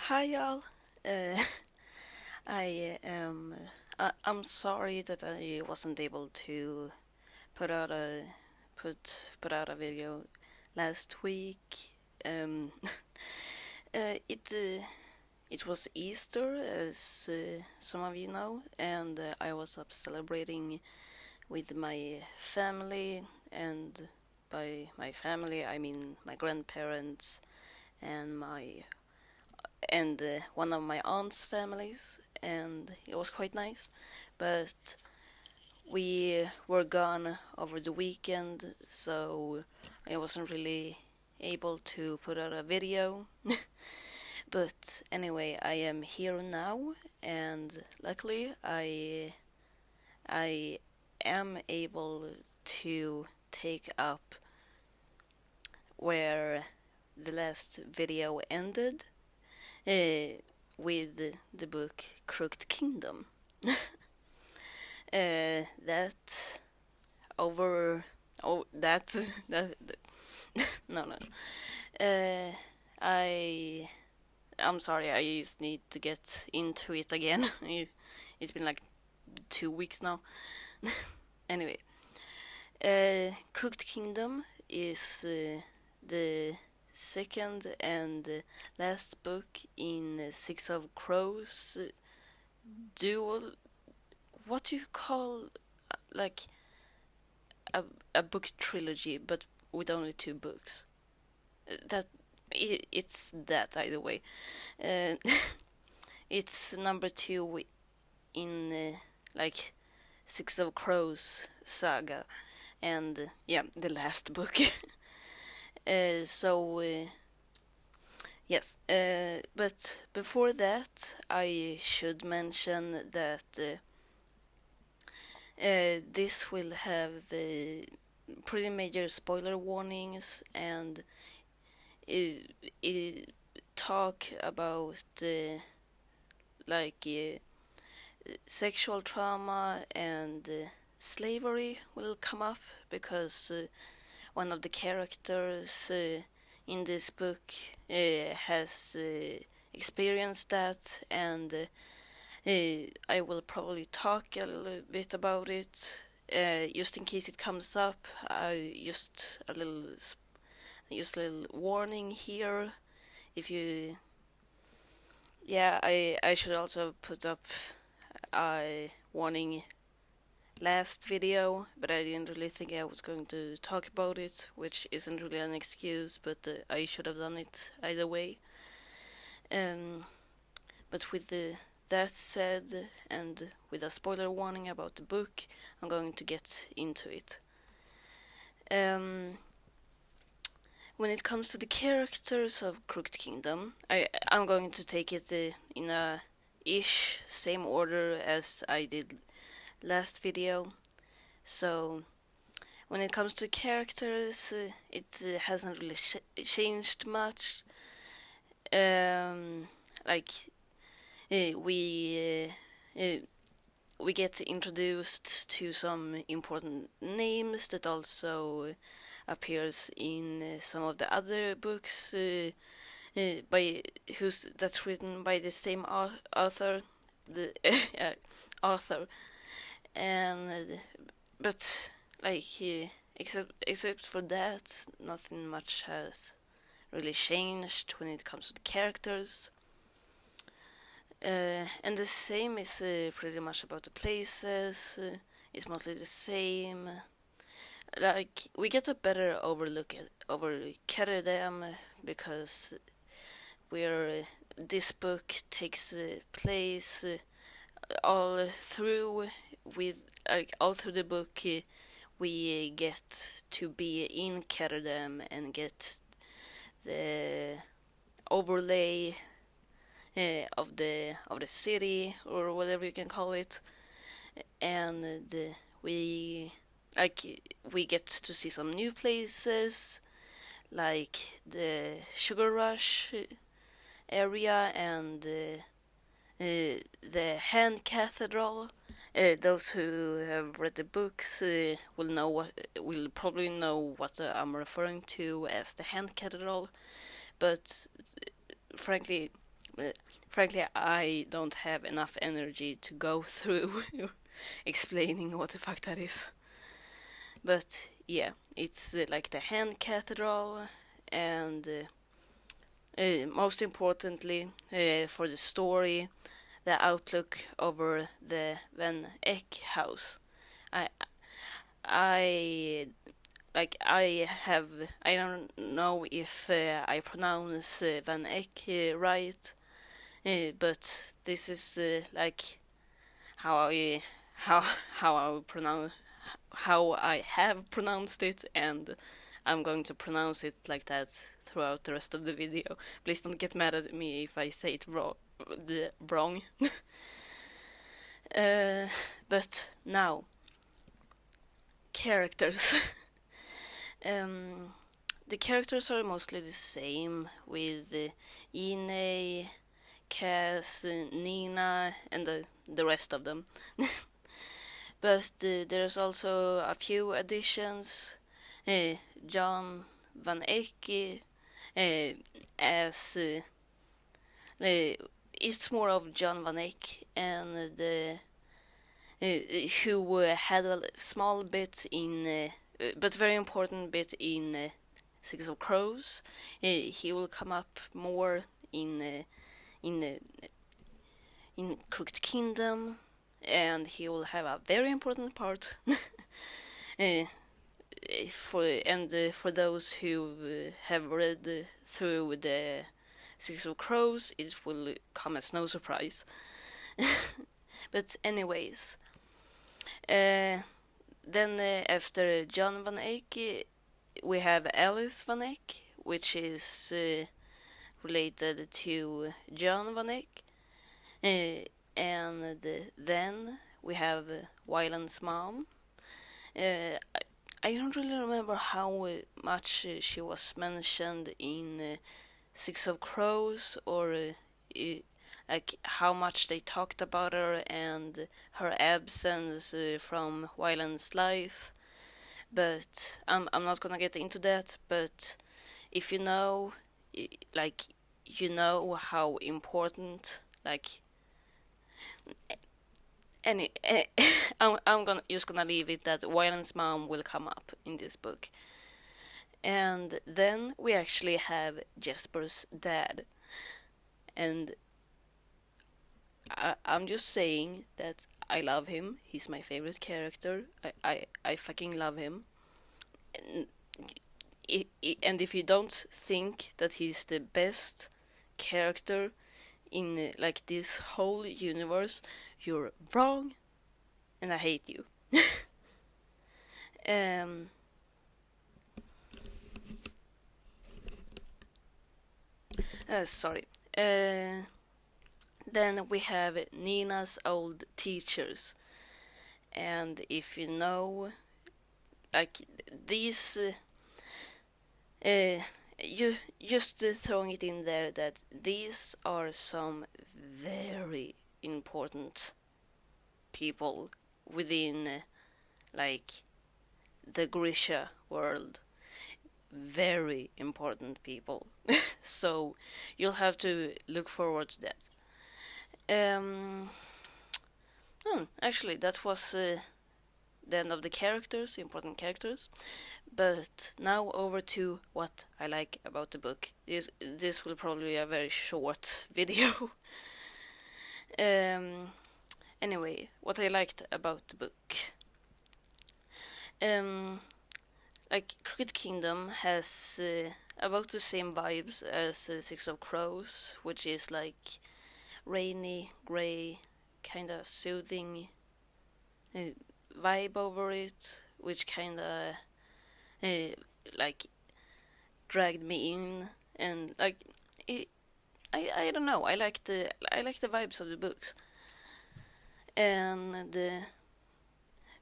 Hi y'all. Uh, I'm sorry that I wasn't able to put out a put out a video last week. Um, it it was Easter, as some of you know, and I was up celebrating with my family, and by my family I mean my grandparents and my and one of my aunt's families, and it was quite nice. But we were gone over the weekend, so I wasn't really able to put out a video. But anyway, I am here now, and luckily I am able to take up where the last video ended, uh, with the book Crooked Kingdom. That over oh that that no no uh I I'm sorry, I just need to get into it again. It's been like 2 weeks now. Anyway, Crooked Kingdom is the second and last book in Six of Crows dual. What do you call, like, a, a book trilogy, but with only two books? That it's that either way. Uh, it's number two in like Six of Crows saga, and yeah, the last book. So yes, but before that, I should mention that this will have pretty major spoiler warnings, and it talk about like sexual trauma and slavery will come up, because one of the characters in this book has experienced that, and I will probably talk a little bit about it, just in case it comes up. Just a little warning here. If you, yeah, I should also put up a warning last video, but I didn't really think I was going to talk about it, which isn't really an excuse, but I should have done it either way. Um, but with that said, and with a spoiler warning about the book, I'm going to get into it. When it comes to the characters of Crooked Kingdom, I'm going to take it in a ish same order as I did last video. So when it comes to characters, it hasn't really changed much. Like we get introduced to some important names that also appears in some of the other books by that's written by the same author, the author, and but like except for that, nothing much has really changed when it comes to the characters. And the same is pretty much about the places. It's mostly the same. Like, we get a better overlook over Keredem, because where this book takes place all through with all through the book, we get to be in Keredem and get the overlay of the city, or whatever you can call it, and we we get to see some new places, like the Sugar Rush area, and the Hand Cathedral. Those who have read the books will probably know what I'm referring to as the Hand Cathedral, but frankly, frankly, I don't have enough energy to go through explaining what the fuck that is. But yeah, it's like the hand cathedral, and most importantly, for the story, the outlook over the Van Eck house. I, I I don't know if I pronounce Van Eck right, but this is like how I how how I pronounce how I have pronounced it, and I'm going to pronounce it like that throughout the rest of the video. Please don't get mad at me if I say it wrong. But now, characters. The characters are mostly the same, with Ine, Cass, Nina, and the rest of them. But there's also a few additions. John Van Eyck as it's more of John Van Eyck, and who had a small bit in, but very important bit in Six of Crows. He will come up more in Crooked Kingdom, and he will have a very important part. For those who have read through the Six of Crows, it will come as no surprise. But anyways, then after John Van Eyck, we have Alice Van Eyck, which is related to John Van Eyck. And then we have Wylan'S Mom. I don't really remember how much she was mentioned in Six of Crows, or like how much they talked about her and her absence from Wylan's life. But I'm not gonna get into that. But if you know, like, you know how important, like, I'm gonna leave it that Wylan's mom will come up in this book. And then we actually have Jesper's dad. And I'm just saying that I love him. He's my favorite character. I fucking love him. And if you don't think that he's the best character in like this whole universe, you're wrong, and I hate you. Sorry. Then we have Nina's old teachers, and if you know, like these, you just throwing it in there that these are some very important people within like the Grisha world. Very important people. So you'll have to look forward to that. Actually, that was the end of the characters, important characters. But now over to what I like about the book. This will probably be a very short video. Anyway, what I liked about the book. Like Crooked Kingdom has about the same vibes as Six of Crows, which is like rainy, grey, kind of soothing vibe over it, which kind of like dragged me in, and like I don't know, I like the vibes of the books, and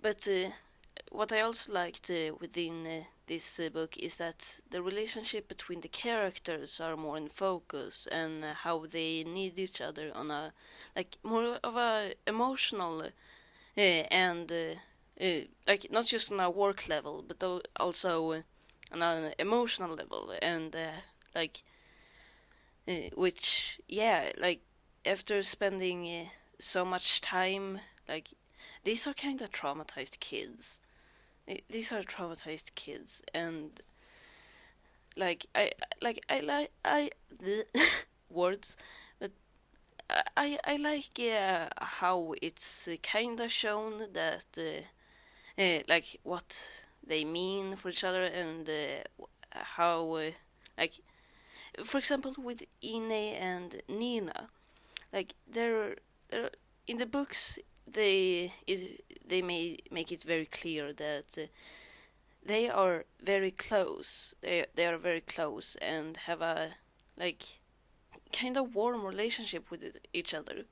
but what I also liked within this book is that the relationship between the characters are more in focus, and how they need each other on a like more of a emotional and like not just on a work level, but also on an emotional level, and like which, yeah, like after spending so much time, like these are kind of traumatized kids. These are traumatized kids, and like I the words, but I like how it's kind of shown that like what they mean for each other, and how like for example with Ine and Nina, like they're in the books, they may make it very clear that they are very close. They are very close and have a like kind of warm relationship with each other.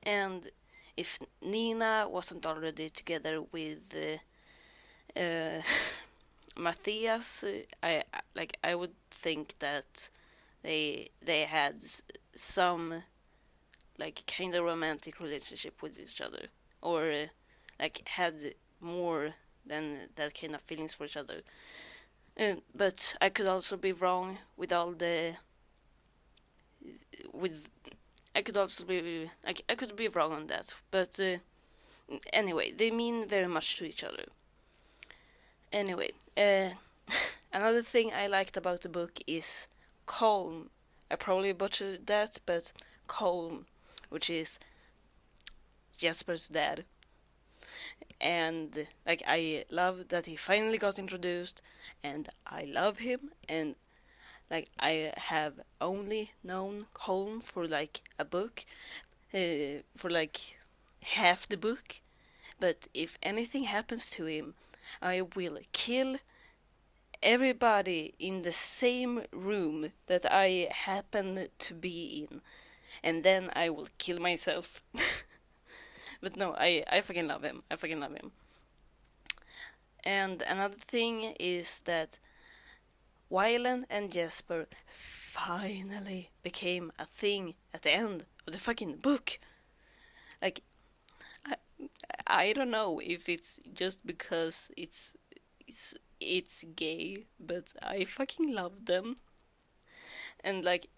And if Nina wasn't already together with Matthias, I would think that they had some like kind of romantic relationship with each other, or like had more than that kind of feelings for each other. But I could also be wrong with all the with I could also be like I could be wrong on that. But anyway, they mean very much to each other. Anyway, another thing I liked about the book is Calm. I probably butchered that, but Calm, which is Jesper's dad. And like I love that he finally got introduced, and I love him, and like I have only known Colm for like a book, for like half the book, but if anything happens to him, I will kill everybody in the same room that I happen to be in, and then I will kill myself. But no, I fucking love him. I fucking love him. And another thing is that Wylan and Jesper finally became a thing at the end of the fucking book. Like, I, I don't know if it's just because it's gay, but I fucking love them. And like,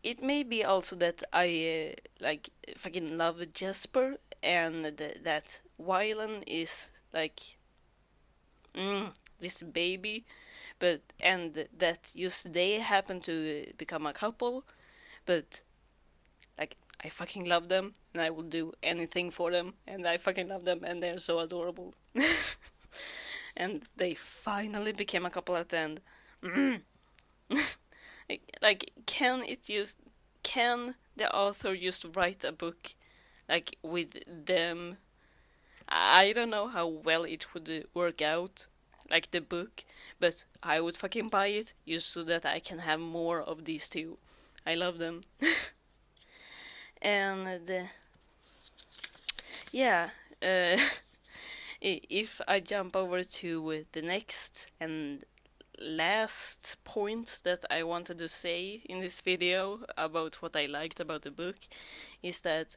it may be also that I like fucking love Jesper, and that Wylan is like this baby, but and that just they happen to become a couple, but like I fucking love them and I will do anything for them, and I fucking love them and they're so adorable. And they finally became a couple at the end. Like can the author just write a book like with them? I don't know how well it would work out, like the book, but I would fucking buy it just so that I can have more of these two. I love them. And yeah, uh, if I jump over to the next and last point that I wanted to say in this video about what I liked about the book is that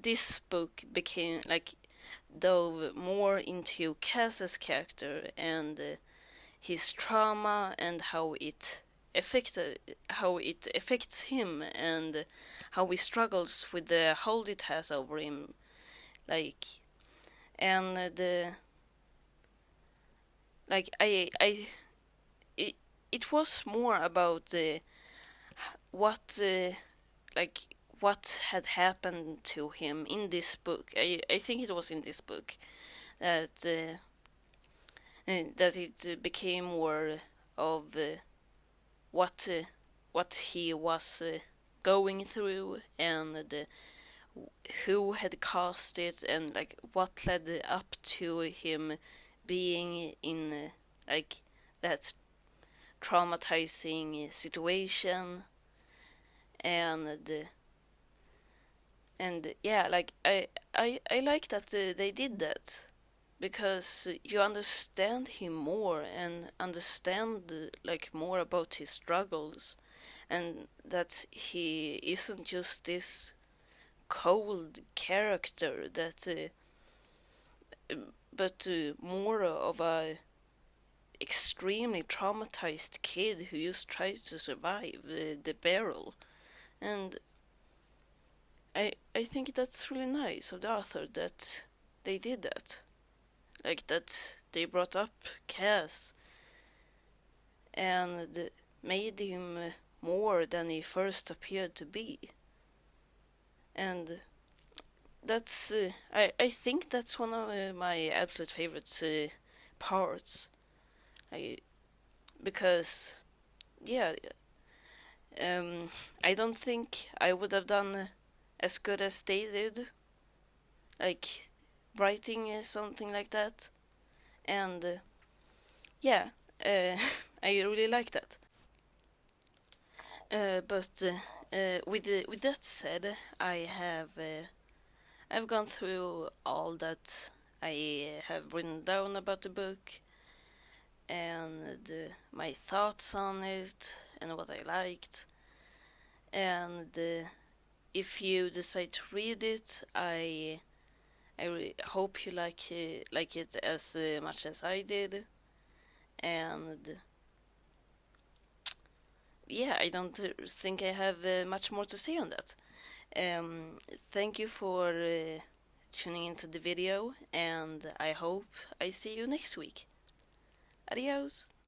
this book became like dove more into Cass's character and his trauma and how it affects him, and how he struggles with the hold it has over him, like and the like it was more about what like what had happened to him in this book. I think it was in this book that that it became more of what he was going through, and who had caused it, and like what led up to him being in like that traumatizing situation. And yeah, like I like that they did that, because you understand him more and understand like more about his struggles, and that he isn't just this cold character that but more of a extremely traumatized kid who just tries to survive the barrel. And I think that's really nice of the author that they did that. Like that they brought up Cass and made him more than he first appeared to be. And that's I think that's one of my absolute favorite parts. Because yeah, I don't think I would have done as good as they did, like writing something like that. And yeah, I really like that. But with that said, I've gone through all that I have written down about the book and my thoughts on it and what I liked. And if you decide to read it, I really hope you like it as much as I did. And yeah, I don't think I have much more to say on that. Thank you for tuning into the video, and I hope I see you next week. Adios!